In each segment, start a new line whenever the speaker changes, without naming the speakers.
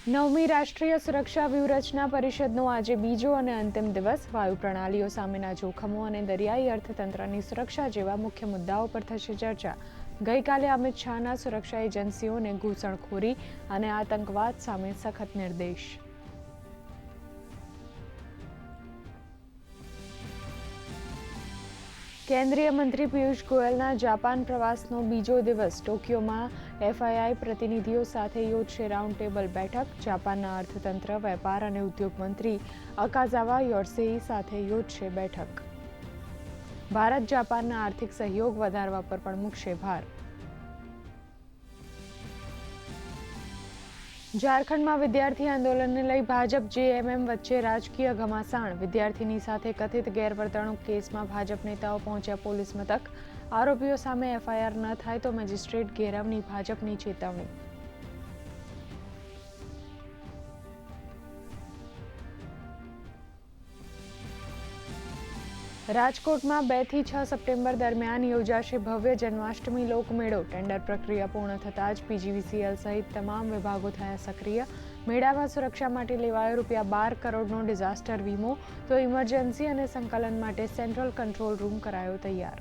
નવમી રાષ્ટ્રીય સુરક્ષા વ્યૂહરચના પરિષદનો આજે બીજો અને અંતિમ દિવસ. વાયુ પ્રણાલીઓ સામેના જોખમો અને દરિયાઈ અર્થતંત્રની સુરક્ષા જેવા મુખ્ય મુદ્દાઓ પર થશે ચર્ચા. ગઈકાલે અમિત શાહના સુરક્ષા એજન્સીઓને ઘૂસણખોરી અને આતંકવાદ સામે સખત નિર્દેશ. કેન્દ્રીય મંત્રી પિયુષ ગોયલના જાપાન પ્રવાસનો બીજો દિવસ. ટોક્યોમાં એફઆઈઆઈ પ્રતિનિધિઓ સાથે યોજશે રાઉન્ડ ટેબલ બેઠક. જાપાનના અર્થતંત્ર, વેપાર અને ઉદ્યોગ મંત્રી અકાઝાવા યોશિહિદે સાથે યોજશે બેઠક. ભારત જાપાનના આર્થિક સહયોગ વધારવા પર પણ મૂકશે ભાર. ઝારખંડમાં વિદ્યાર્થી આંદોલનને લઈ ભાજપ જેએમએમ વચ્ચે રાજકીય ઘમાસાણ. વિદ્યાર્થીની સાથે કથિત ગેરવર્તણૂક કેસમાં ભાજપ નેતાઓ પહોંચ્યા પોલીસ મથક. આરોપીઓ સામે એફઆઈઆર ન થાય તો મેજિસ્ટ્રેટ ઘેરાવની ભાજપની ચેતવણી. રાજકોટમાં 2 થી 6 સપ્ટેમ્બર દરમિયાન યોજાશે ભવ્ય જન્માષ્ટમી લોકમેળો. ટેન્ડર પ્રક્રિયા પૂર્ણ થતાં જ પીજીવીસીએલ સહિત તમામ વિભાગો થયા સક્રિય. મેળામાં સુરક્ષા માટે લેવાયો ₹12 કરોડનો ડિઝાસ્ટર વીમો, તો ઇમરજન્સી અને સંકલન માટે સેન્ટ્રલ કંટ્રોલ રૂમ કરાયો તૈયાર.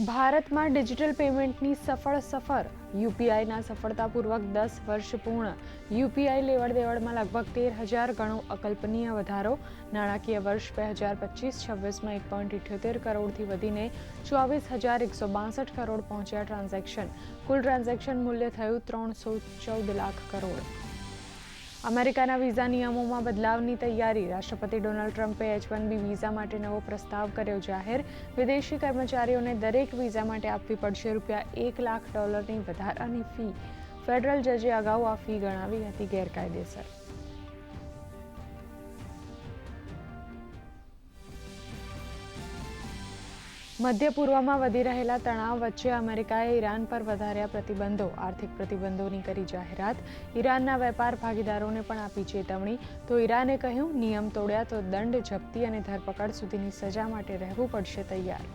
ભારતમાં ડિજિટલ પેમેન્ટની સફળ સફર. યુપીઆઈના સફળતાપૂર્વક 10 વર્ષ પૂર્ણ. યુપીઆઈ લેવડ દેવડમાં લગભગ 13,000 ગણો અકલ્પનીય વધારો. નાણાકીય વર્ષ 2025-26માં 1.78 કરોડથી વધીને 24,162 કરોડ પહોંચ્યા ટ્રાન્ઝેક્શન. કુલ ટ્રાન્ઝેક્શન મૂલ્ય થયું 314 લાખ કરોડ. અમેરિકાના વિઝા નિયમોમાં બદલાવની તૈયારી. રાષ્ટ્રપતિ ડોનાલ્ડ ટ્રમ્પે H-1B વિઝા માટે નવો પ્રસ્તાવ કર્યો જાહેર. વિદેશી કર્મચારીઓને દરેક વિઝા માટે આપવી પડશે $1 લાખની વધારાની ફી. ફેડરલ જજે અગાઉ આ ફી ગણાવી હતી ગેરકાયદેસર. મધ્ય પૂર્વમાં વધી રહેલા તણાવ વચ્ચે અમેરિકાએ ઈરાન પર વધાર્યા પ્રતિબંધો. આર્થિક પ્રતિબંધોની કરી જાહેરાત. ઈરાનના વેપાર ભાગીદારોને પણ આપી ચેતવણી. તો ઈરાને કહ્યું, નિયમ તોડ્યા તો દંડ, જપ્તી અને ધરપકડ સુધીની સજા માટે રહેવું પડશે તૈયાર.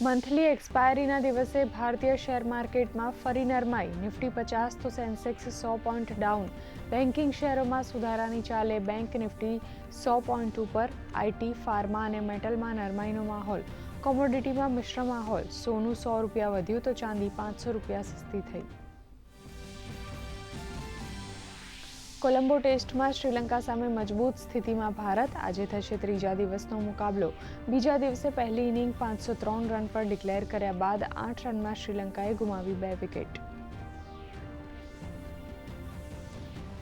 મંથલી એક્સપાયરીના દિવસે ભારતીય શેર માર્કેટમાં ફરી નરમાઈ. નિફ્ટી 50 તો સેન્સેક્સ 100 પોઈન્ટ ડાઉન. બેન્કિંગ શેરોમાં સુધારાની ચાલે. બેંક નિફ્ટી 100 પોઈન્ટ ઉપર. આઈટી, ફાર્મા અને મેટલમાં નરમાઈનો માહોલ. કોમોડિટીમાં મિશ્ર માહોલ. સોનું ₹100 વધ્યું તો ચાંદી ₹500 સસ્તી થઈ. કોલંબો ટેસ્ટમાં શ્રીલંકા સામે મજબૂત સ્થિતિમાં ભારત. આજે થશે ત્રીજા દિવસનો મુકાબલો. બીજા દિવસે પહેલી ઇનિંગ 503 રન પર ડિક્લેર કર્યા બાદ 8 રનમાં શ્રીલંકાએ ગુમાવી 2 વિકેટ.